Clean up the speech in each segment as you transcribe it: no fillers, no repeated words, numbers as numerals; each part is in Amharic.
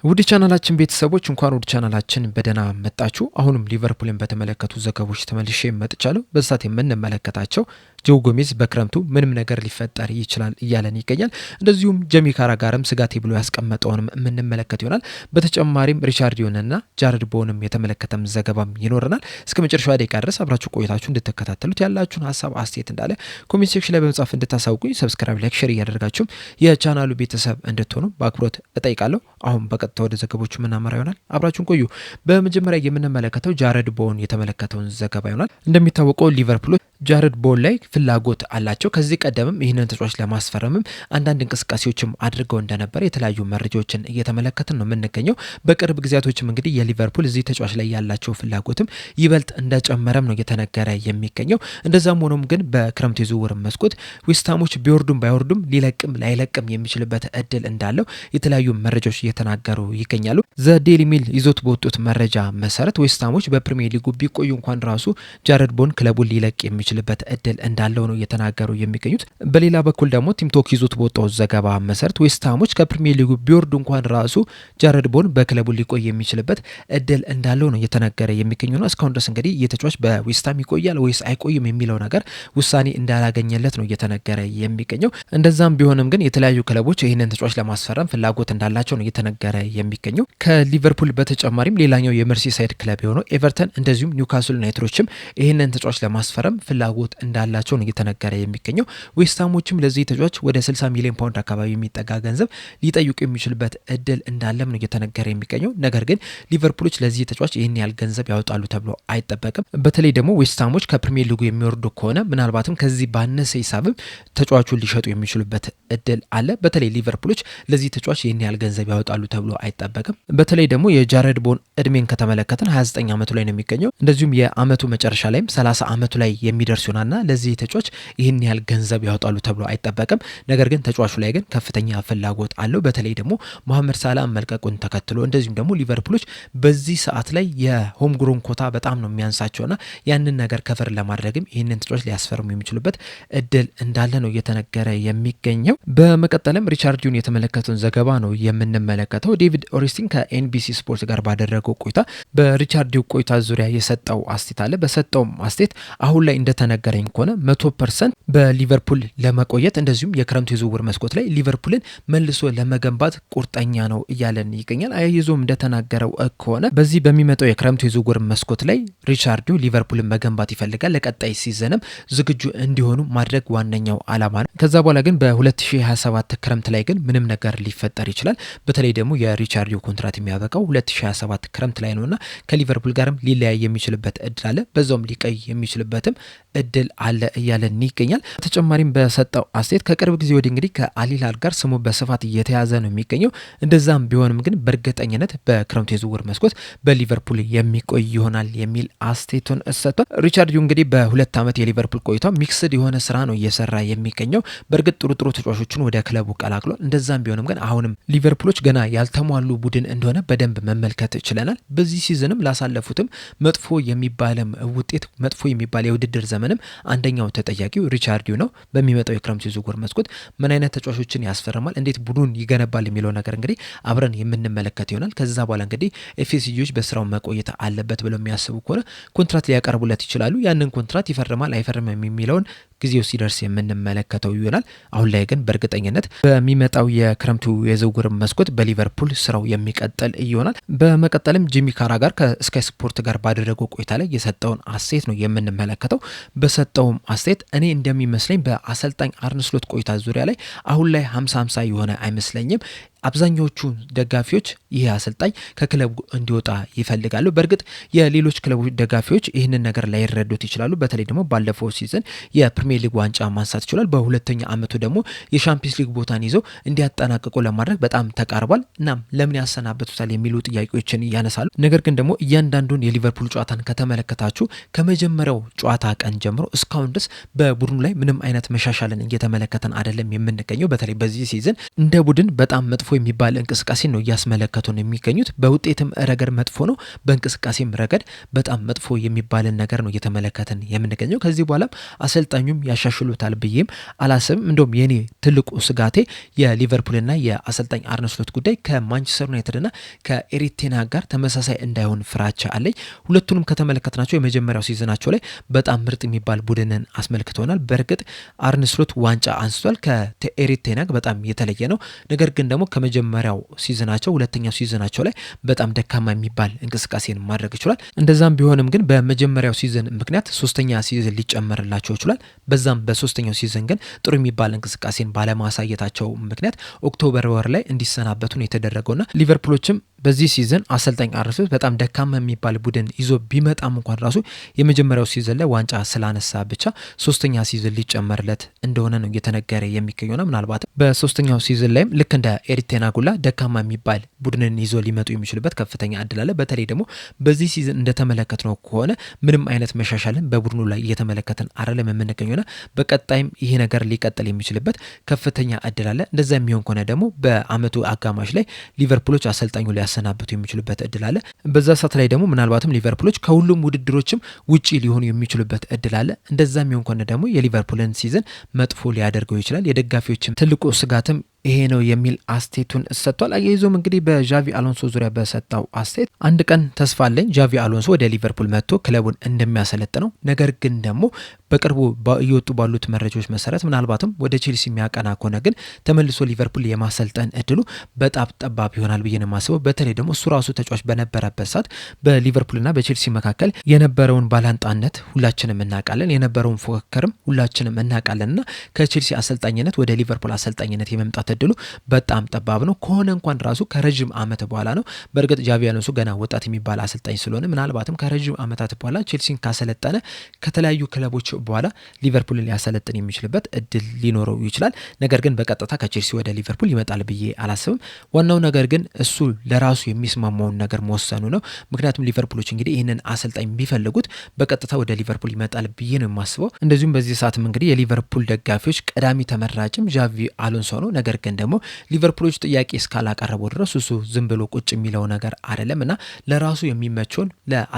ውድ ቻናላችን ቤተሰቦች እንኳን ውድ ቻናላችን በደህና መጣችሁ። አሁንም ሊቨርፑልን በተመለከቱ ዘገባዎች ተመልሼ መጥቻለሁ። በዛት የምንመለከታቸው ጆ ጎሜዝ በክረምቱ ምንም ነገር ሊፈጠር ይችላል እያለን ይገኛል። እንደዚሁም ጄሚ ካራጋርም ስጋቴ ብሎ ያስቀመጠውንም የምንመለከት ይሆናል። በተጨማሪም ሪቻርሊሶንና ጃረድ ቦወንም የተመለከተም ዘገባም ይኖረናል። እስከ መጨረሻው ደቂቃ ድረስ አብራችሁ ቆይታችሁ እንድትከታተሉት ያላችሁን ሀሳብ አስተያየት እንዳለ ኮሜንት ሴክሽን ላይ በመጻፍ እንድታሳውቁኝ፣ ሰብስክራይብ፣ ላይክ፣ ሼር እያደረጋችሁም የቻናሉ ቤተሰብ እንድትሆኑ በአክብሮት እጠይቃለሁ። አሁን በቀጥታ ወደ ዘገቦቹ ምናመራ ይሆናል። አብራችሁን ቆዩ። በመጀመሪያ የምንመለከተው ጃረድ ቦወን የተመለከተውን ዘገባ ይሆናል። እንደሚታወቀው ሊቨርፑል ጃረድ ቦወን ላይ ፍላጎት አላቸው። ከዚህ ቀደምም ይህንን ተጫዋች ለማስፈረምም አንዳንድ እንቅስቃሴዎችም አድርገው እንደነበር የተለያዩ መረጃዎችን እየተመለከትን ነው የምንገኘው። በቅርብ ጊዜያቶችም እንግዲህ የሊቨርፑል እዚህ ተጫዋች ላይ ያላቸው ፍላጎትም ይበልጥ እንደጨመረም ነው እየተነገረ የሚገኘው። እንደዛም ሆኖም ግን በክረምት የዝውውር መስኮት ዌስትሃሞች ቢወርዱም ባይወርዱም ሊለቅም ላይለቅም የሚችልበት እድል እንዳለው የተለያዩ መረጃዎች እየተናገሩ ይገኛሉ። ዘ ዴይሊ ሜል ይዞት በወጡት መረጃ መሰረት ዌስትሃሞች በፕሪሚየር ሊጉ ቢቆዩ እንኳን ራሱ ጃረድ ቦወን ክለቡን ሊለቅ የሚችልበት እድል እንዳለው ነው እየተናገሩ የሚገኙት። በሌላ በኩል ደግሞ ቲምቶክ ይዞት በወጣው ዘገባ መሰረት ዌስትሃሞች ከፕሪሚየር ሊጉ ቢወርዱ እንኳን ራሱ ጃረድ ቦወን በክለቡ ሊቆይ የሚችልበት እድል እንዳለው ነው እየተናገረ የሚገኙ ነው። እስካሁን ድረስ እንግዲህ የተጫዋች በዌስትሃም ይቆያል ወይስ አይቆይም የሚለው ነገር ውሳኔ እንዳላገኘለት ነው እየተነገረ የሚገኘው። እንደዛም ቢሆንም ግን የተለያዩ ክለቦች ይህንን ተጫዋች ለማስፈረም ፍላጎት እንዳላቸው ነው እየተነገረ የሚገኘው። ከሊቨርፑል በተጨማሪም ሌላኛው የመርሲሳይድ ክለብ የሆነው ኤቨርተን እንደዚሁም ኒውካስል ዩናይትዶችም ይህንን ተጫዋች ለማስፈረም ፍላጎት እንዳላቸው ነው እየተነገረ የሚገኘው። ዌስትሃሞችም ለዚህ ተጫዋች ወደ 60 ሚሊዮን ፓውንድ አካባቢ የሚጠጋ ገንዘብ ሊጠይቁ የሚችልበት እድል እንዳለም ነው እየተነገረ የሚገኘው። ነገር ግን ሊቨርፑሎች ለዚህ ተጫዋች ይህን ያህል ገንዘብ ያወጣሉ ተብሎ አይጠበቅም። በተለይ ደግሞ ዌስትሃሞች ከፕሪሚየር ሊጉ የሚወርዱ ከሆነ ምናልባትም ከዚህ ባነሰ ሂሳብም ተጫዋቹን ሊሸጡ የሚችሉበት እድል አለ። በተለይ ሊቨርፑሎች ለዚህ ተጫዋች ይህን ያህል ገንዘብ ያወጣሉ ተብሎ አይጠበቅም። በተለይ ደግሞ የጃረድ ቦወን እድሜን ከተመለከትን 29 ዓመቱ ላይ ነው የሚገኘው። እንደዚሁም የአመቱ መጨረሻ ላይም 30 ዓመቱ ላይ የሚደርስ ይሆናልና ለዚህ ተጫዋች ይህን ያህል ገንዘብ ያወጣሉ ተብሎ አይጠበቅም። ነገር ግን ተጫዋቹ ላይ ግን ከፍተኛ ፍላጎት አለው። በተለይ ደግሞ መሐመድ ሳላህ መልቀቁን ተከትሎ እንደዚሁም ደግሞ ሊቨርፑሎች በዚህ ሰዓት ላይ የሆም ግሮን ኮታ በጣም ነው የሚያንሳቸውና ያንን ነገር ከፈር ለማድረግም ይህንን ተጫዋች ሊያስፈርሙ የሚችሉበት እድል እንዳለ ነው እየተነገረ የሚገኘው። በመቀጠልም ሪቻርሊሶን የተመለከተውን ዘገባ ነው የምንመለከተው። ዴቪድ ኦርንስቲን ከኤንቢሲ ስፖርት ጋር ባደረገው ቆይታ በሪቻርሊሶን ቆይታ ዙሪያ የሰጠው አስተያየት አለ። በሰጠውም አስተያየት አሁን ላይ እንደተነገረኝ ከሆነ 100% በሊቨርፑል ለመቆየት እንደዚሁም የክረምቱ የዝውውር መስኮት ላይ ሊቨርፑልን መልሶ ለመገንባት ቁርጠኛ ነው እያለን ይገኛል። አያይዞም እንደተናገረው ከሆነ በዚህ በሚመጣው የክረምቱ የዝውውር መስኮት ላይ ሪቻርሊሶን ሊቨርፑልን መገንባት ይፈልጋል። ለቀጣይ ሲዘንም ዝግጁ እንዲሆኑ ማድረግ ዋነኛው አላማ ነው። ከዛ በኋላ ግን በ2027 ክረምት ላይ ግን ምንም ነገር ሊፈጠር ይችላል። በተለይ ደግሞ የሪቻርሊሶን ኮንትራት የሚያበቃው 2027 ክረምት ላይ ነውና ከሊቨርፑል ጋርም ሊለያይ የሚችልበት እድል አለ። በዛውም ሊቀይ የሚችልበትም እድል አለ እያለን ይገኛል። በተጨማሪም በሰጠው አስተያየት ከቅርብ ጊዜ ወዲህ እንግዲህ ከአልሂላል ጋር ስሙ በስፋት እየተያዘ ነው የሚገኘው። እንደዛም ቢሆንም ግን በእርግጠኝነት በክረምቱ የዝውውር መስኮት በሊቨርፑል የሚቆይ ይሆናል የሚል አስተያየቱን ሰጥቷል። ሪቻርሊሶን እንግዲህ በ2 ዓመት የሊቨርፑል ቆይታ ሚክስድ የሆነ ስራ ነው እየሰራ የሚገኘው። በእርግጥ ጥሩ ተጫዋቾችን ወደ ክለቡ ቀላቅሏል። እንደዛም ቢሆንም ግን አሁንም ሊቨርፑሎች ገና ያልተሟሉ ቡድን እንደሆነ በደንብ መመልከት ችለናል። በዚህ ሲዝንም ላሳለፉትም መጥፎ የሚባለም ውጤት መጥፎ የሚባል የውድድር ዘመንም አንደኛው ተጠያቂው ሪቻርሊሶን ነው። በሚመጣው የክረምት የዝውውር መስኮት ምን አይነት ተጫዋቾችን ያስፈርማል፣ እንዴት ቡድን ይገነባል የሚለው ነገር እንግዲህ አብረን የምንመለከት ይሆናል። ከዛ በኋላ እንግዲህ ኤፍኤስጂዎች በስራው መቆየት አለበት ብለው የሚያስቡ ከሆነ ኮንትራት ሊያቀርቡለት ይችላሉ። ያንን ኮንትራት ይፈርማል አይፈርምም የሚለውን ጊዜው ሲደርስ የምንመለከተው ይሆናል። አሁን ላይ ግን በእርግጠኝነት በሚመጣው የክረምቱ የዝውውር መስኮት በሊቨርፑል ስራው የሚቀጥል ይሆናል። በመቀጠልም ጄሚ ካራጋር ከስካይ ስፖርት ጋር ባደረገው ቆይታ ላይ የሰጠውን አስተያየት ነው የምንመለከተው። በሰጠውም አስተያየት እኔ እንደሚመስለኝ በአሰልጣኝ አርነ ስሎት ቆይታ ዙሪያ ላይ አሁን ላይ 50-50 የሆነ አይመስለኝም። አብዛኛዎቹ ደጋፊዎች ይህ አሰልጣኝ ከክለቡ እንዲወጣ ይፈልጋሉ። በእርግጥ የሌሎች ክለቦች ደጋፊዎች ይህንን ነገር ላይረዱት ይችላሉ። በተለይ ደግሞ ባለፈው ሲዝን የፕሪሚየር ሊግ ዋንጫ ማንሳት ይችላል። በሁለተኛ ዓመቱ ደግሞ የሻምፒየንስ ሊግ ቦታን ይዘው እንዲያጠናቅቁ ለማድረግ በጣም ተቃርቧል። እናም ለምን ያሰናበቱታል የሚሉ ጥያቄዎችን ያነሳሉ። ነገር ግን ደግሞ እያንዳንዱን የሊቨርፑል ጨዋታን ከተመለከታችሁ ከመጀመሪያው ጨዋታ ቀን ጀምሮ እስካሁን ድረስ በቡድኑ ላይ ምንም አይነት መሻሻልን እየተመለከተን አይደለም የምንገኘው። በተለይ በዚህ ሲዝን እንደ ቡድን በጣም መጥፎ የሚባል እንቅስቃሴ ነው እያስመለከቱ ነው የሚገኙት። በውጤትም ረገድ መጥፎ ነው፣ በእንቅስቃሴም ረገድ በጣም መጥፎ የሚባልን ነገር ነው እየተመለከትን የምንገኘው። ከዚህ በኋላም አሰልጣኙም ያሻሽሉታል ብዬም አላስብም። እንደውም የኔ ትልቁ ስጋቴ የሊቨርፑልና የአሰልጣኝ አርነ ስሎት ጉዳይ ከማንቸስተር ዩናይትድና ከኤሪክ ቴን ሃግ ጋር ተመሳሳይ እንዳይሆን ፍራቻ አለኝ። ሁለቱንም ከተመለከትናቸው የመጀመሪያው ሲዝናቸው ላይ በጣም ምርጥ የሚባል ቡድንን አስመልክተውናል። በእርግጥ አርነ ስሎት ዋንጫ አንስቷል፣ ከኤሪክ ቴን ሃግ በጣም የተለየ ነው። ነገር ግን ደግሞ ከመጀመሪያው ሲዝናቸው ሁለተኛው ሲዝናቸው ላይ በጣም ደካማ የሚባል እንቅስቃሴን ማድረግ ይችላል። እንደዛም ቢሆንም ግን በመጀመሪያው ሲዝን ምክንያት ሶስተኛ ሲዝን ሊጨመርላቸው ይችላል። በዛም በሶስተኛው ሲዝን ግን ጥሩ የሚባል እንቅስቃሴን ባለማሳየታቸው ምክንያት ኦክቶበር ወር ላይ እንዲሰናበቱ ነው የተደረገውና ሊቨርፑሎችም በዚህ ሲዝን አሰልጣኝ አርነ ስሎት በጣም ደካማ የሚባል ቡድን ይዞ ቢመጣም እንኳን ራሱ የመጀመሪያው ሲዝን ላይ ዋንጫ ስላነሳ ብቻ ሶስተኛ ሲዝን ሊጨመርለት እንደሆነ ነው እየተነገረ የሚገኘውና ምናልባት በሶስተኛው ሲዝን ላይም ልክ እንደ ኤሪክ ቴን ሃግ ደካማ የሚባል ቡድንን ይዞ ሊመጡ የሚችሉበት ከፍተኛ እድል አለ። በተለይ ደግሞ በዚህ ሲዝን እንደተመለከትነው ከሆነ ምንም አይነት መሻሻልን በቡድኑ ላይ እየተመለከትን አይደለም የምንገኘውና በቀጣይም ይሄ ነገር ሊቀጥል የሚችልበት ከፍተኛ እድል አለ። እንደዛ የሚሆን ከሆነ ደግሞ በአመቱ አጋማሽ ላይ ሊቨርፑሎች አሰልጣኙ ሊያሰናብቱ የሚችሉበት እድል አለ። በዛ ሰዓት ላይ ደግሞ ምናልባትም ሊቨርፑሎች ከሁሉም ውድድሮችም ውጪ ሊሆኑ የሚችሉበት እድል አለ። እንደዛ የሚሆን ከሆነ ደግሞ የሊቨርፑልን ሲዝን መጥፎ ሊያደርገው ይችላል። የደጋፊዎችም ትልቁ ስጋትም ይሄ ነው የሚል አስቴቱን ሰጥቷል። አያይዞም እንግዲህ በዣቪ አሎንሶ ዙሪያ በሰጣው አስቴት አንድ ቀን ተስፋ አለኝ ዣቪ አሎንሶ ወደ ሊቨርፑል መጥቶ ክለቡን እንደሚያሰለጥነው፣ ነገር ግን ደግሞ በቅርቡ እየወጡ ባሉት መረጃዎች መሰረት ምናልባትም ወደ ቼልሲ የሚያቀና ከሆነ ግን ተመልሶ ሊቨርፑል የማሰልጠን እድሉ በጣም ጠባብ ይሆናል ብዬ ነው የማስበው። በተለይ ደግሞ እሱ ራሱ ተጫዋች በነበረበት ሰዓት በሊቨርፑልና በቼልሲ መካከል የነበረውን ባላንጣነት ሁላችንም እናውቃለን፣ የነበረውን ፉክክርም ሁላችንም እናውቃለንና ከቼልሲ አሰልጣኝነት ወደ ሊቨርፑል አሰልጣኝነት የመምጣት እድሉ በጣም ጠባብ ነው። ከሆነ እንኳን ራሱ ከረጅም አመት በኋላ ነው። በእርግጥ ዣቪ አሎንሶ ገና ወጣት የሚባል አሰልጣኝ ስለሆነ ምናልባትም ከረጅም አመታት በኋላ ቼልሲን ካሰለጠነ ከተለያዩ ክለቦች በኋላ ሊቨርፑልን ሊያሰለጥን የሚችልበት እድል ሊኖረው ይችላል። ነገር ግን በቀጥታ ከቼልሲ ወደ ሊቨርፑል ይመጣል ብዬ አላስብም። ዋናው ነገር ግን እሱ ለራሱ የሚስማማውን ነገር መወሰኑ ነው። ምክንያቱም ሊቨርፑሎች እንግዲህ ይህንን አሰልጣኝ ቢፈልጉት በቀጥታ ወደ ሊቨርፑል ይመጣል ብዬ ነው የማስበው። እንደዚሁም በዚህ ሰዓትም እንግዲህ የሊቨርፑል ደጋፊዎች ቀዳሚ ተመራጭም ዣቪ አሎንሶ ነው። ነገር ግን ደግሞ ሊቨርፑሎች ጥያቄ እስካላቀረቡ ድረስ እሱ ዝም ብሎ ቁጭ የሚለው ነገር አይደለም እና ለራሱ የሚመቸውን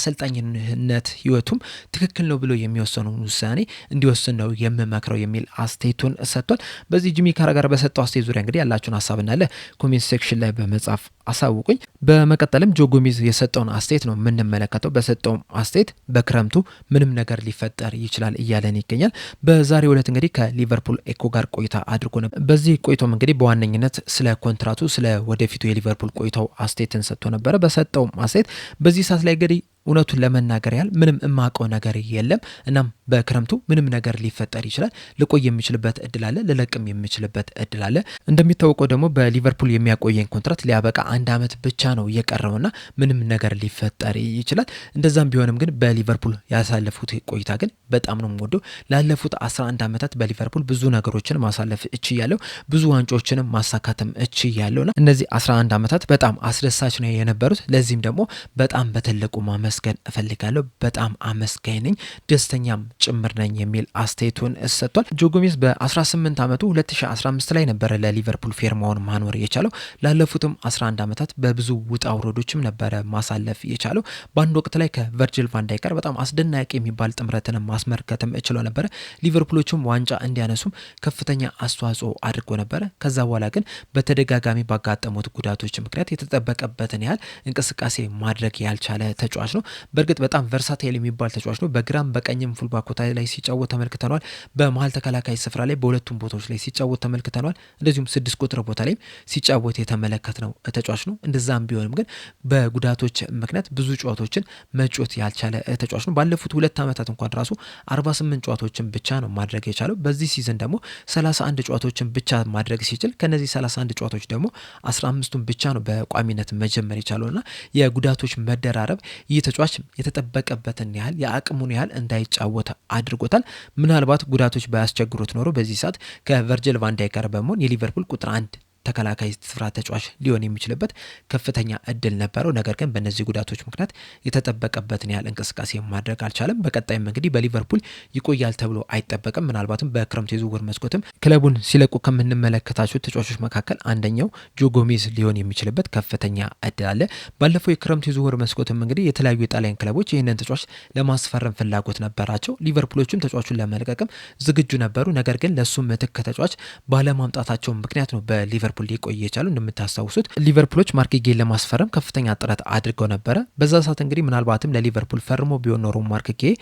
ለአሰልጣኝነት ህይወቱም ትክክል ነው ብሎ የሚወሰነውን ውሳኔ እንዲወስን ነው የምመክረው የሚል አስተያየቱን ሰጥቷል። በዚህ ጂሚ ካራጋር በሰጠው አስተያየት ዙሪያ እንግዲህ ያላችሁን ሀሳብ እናለ ኮሜንት ሴክሽን ላይ በመጻፍ አሳውቁኝ። በመቀጠልም ጆ ጎሜዝ የሰጠውን አስተያየት ነው የምንመለከተው። በሰጠውም አስተያየት በክረምቱ ምንም ነገር ሊፈጠር ይችላል እያለን ይገኛል። በዛሬው ዕለት እንግዲህ ከሊቨርፑል ኤኮ ጋር ቆይታ አድርጎ ነበር። በዚህ ቆይቶም እንግዲህ በዋነኝነት ስለ ኮንትራቱ ስለ ወደፊቱ የሊቨርፑል ቆይታው አስተያየትን ሰጥቶ ነበረ። በሰጠውም አስተያየት በዚህ ሰዓት ላይ እንግዲህ እውነቱን ለመናገር ያህል ምንም እማቀው ነገር የለም። እናም በክረምቱ ምንም ነገር ሊፈጠር ይችላል። ልቆይ የሚችልበት እድል አለ፣ ልለቅም የሚችልበት እድል አለ። እንደሚታወቀው ደግሞ በሊቨርፑል የሚያቆየኝ ኮንትራት ሊያበቃ አንድ አመት ብቻ ነው የቀረውና ምንም ነገር ሊፈጠር ይችላል። እንደዛም ቢሆንም ግን በሊቨርፑል ያሳለፉት ቆይታ ግን በጣም ነው የምወደው። ላለፉት 11 አመታት በሊቨርፑል ብዙ ነገሮችን ማሳለፍ እችያለሁ፣ ብዙ ዋንጫዎችንም ማሳካትም እችያለሁና እነዚህ 11 አመታት በጣም አስደሳች ነው የነበሩት። ለዚህም ደግሞ በጣም በትልቁ ማመስገን እፈልጋለሁ። በጣም አመስጋኝ ነኝ፣ ደስተኛም ጭምር ነኝ የሚል አስተያየቱን ሰጥቷል። ጆ ጎሜዝ በ18 አመቱ 2015 ላይ ነበረ ለሊቨርፑል ፌርማውን ማኖር የቻለው። ላለፉትም 11 አመታት በብዙ ውጣ ውረዶችም ነበረ ማሳለፍ የቻለው። በአንድ ወቅት ላይ ከቨርጂል ቫን ዳይክ ጋር በጣም አስደናቂ የሚባል ጥምረትን ማስመርከትም እችለው ነበረ። ሊቨርፑሎችም ዋንጫ እንዲያነሱም ከፍተኛ አስተዋጽኦ አድርጎ ነበረ። ከዛ በኋላ ግን በተደጋጋሚ ባጋጠሙት ጉዳቶች ምክንያት የተጠበቀበትን ያህል እንቅስቃሴ ማድረግ ያልቻለ ተጫዋች ነው። በእርግጥ በጣም ቨርሳታይል የሚባል ተጫዋች ነው። በግራም በቀኝም ፉልባክ ቦታ ላይ ሲጫወት ተመልክተናል። በመሀል ተከላካይ ስፍራ ላይ በሁለቱም ቦታዎች ላይ ሲጫወት ተመልክተናል። እንደዚሁም 6 ቁጥር ቦታ ላይ ሲጫወት የተመለከትነው ተጫዋች ነው። እንደዛም ቢሆንም ግን በጉዳቶች ምክንያት ብዙ ጨዋታዎችን መጫወት ያልቻለ ተጫዋች ነው። ባለፉት 2 አመታት እንኳን ራሱ 48 ጨዋታዎችን ብቻ ነው ማድረግ የቻለው። በዚህ ሲዝን ደግሞ 31 ጨዋታዎችን ብቻ ማድረግ ሲችል ከነዚህ 31 ጨዋታዎች ደግሞ 15ቱን ብቻ ነው በቋሚነት መጀመር የቻለውና የጉዳቶች መደራረብ ይህ ተጫዋች የተጠበቀበትን ያህል የአቅሙን ያህል እንዳይጫወት አድርጎታል። ምናልባት ጉዳቶች ባያስቸግሩት ኖሮ በዚህ ሰዓት ከቨርጂል ቫን ዳይክ ጋር በመሆን የሊቨርፑል ቁጥር 1 ተከላካይ ስፍራ ተጫዋች ሊሆን የሚችልበት ከፍተኛ እድል ነበረው። ነገር ግን በእነዚህ ጉዳቶች ምክንያት የተጠበቀበትን ያህል እንቅስቃሴ ማድረግ አልቻለም። በቀጣይም እንግዲህ በሊቨርፑል ይቆያል ተብሎ አይጠበቅም። ምናልባትም በክረምቱ የዝውውር መስኮትም ክለቡን ሲለቁ ከምንመለከታቸው ተጫዋቾች መካከል አንደኛው ጆ ጎሜዝ ሊሆን የሚችልበት ከፍተኛ እድል አለ። ባለፈው የክረምቱ የዝውውር መስኮትም እንግዲህ የተለያዩ የጣሊያን ክለቦች ይህንን ተጫዋች ለማስፈረም ፍላጎት ነበራቸው። ሊቨርፑሎችም ተጫዋቹን ለመልቀቅም ዝግጁ ነበሩ። ነገር ግን ለሱ ምትክ ተጫዋች ባለማምጣታቸው ምክንያት ነው በሊቨርፑል ሊቆይ የቻሉ። እንደምታስታውሱት ሊቨርፑሎች ማርክ ጌን ለማስፈረም ከፍተኛ ጥረት አድርገው ነበረ። በዛ ሰዓት እንግዲህ ምናልባትም ለሊቨርፑል ፈርሞ ቢሆን ኖሮ ማርክ ጌ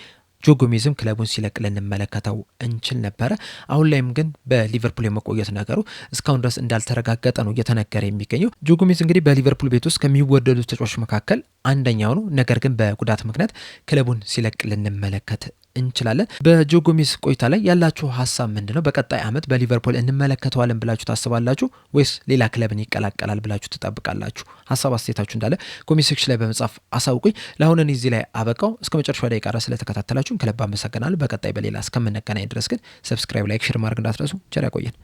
ጆ ጎሜዝም ክለቡን ሲለቅ ልንመለከተው እንችል ነበረ። አሁን ላይም ግን በሊቨርፑል የመቆየት ነገሩ እስካሁን ድረስ እንዳልተረጋገጠ ነው እየተነገረ የሚገኘው። ጆ ጎሜዝ እንግዲህ በሊቨርፑል ቤት ውስጥ ከሚወደዱ ተጫዋቾች መካከል አንደኛው ነው። ነገር ግን በጉዳት ምክንያት ክለቡን ሲለቅ ልንመለከት እንችላለን። በጆ ጎሜዝ ቆይታ ላይ ያላችሁ ሀሳብ ምንድን ነው? በቀጣይ ዓመት በሊቨርፑል እንመለከተዋለን ብላችሁ ታስባላችሁ ወይስ ሌላ ክለብን ይቀላቀላል ብላችሁ ትጠብቃላችሁ? ሀሳብ አስተያየታችሁ እንዳለ ኮሜንት ሴክሽን ላይ በመጻፍ አሳውቁኝ። ለአሁን እኔ እዚህ ላይ አበቃው። እስከ መጨረሻው ደቂቃ ድረስ ስለተከታተላችሁን ከልብ አመሰግናለሁ። በቀጣይ በሌላ እስከምንገናኝ ድረስ ግን ሰብስክራይብ፣ ላይክ፣ ሼር ማድረግ እንዳትረሱ። ቸር ያቆየን።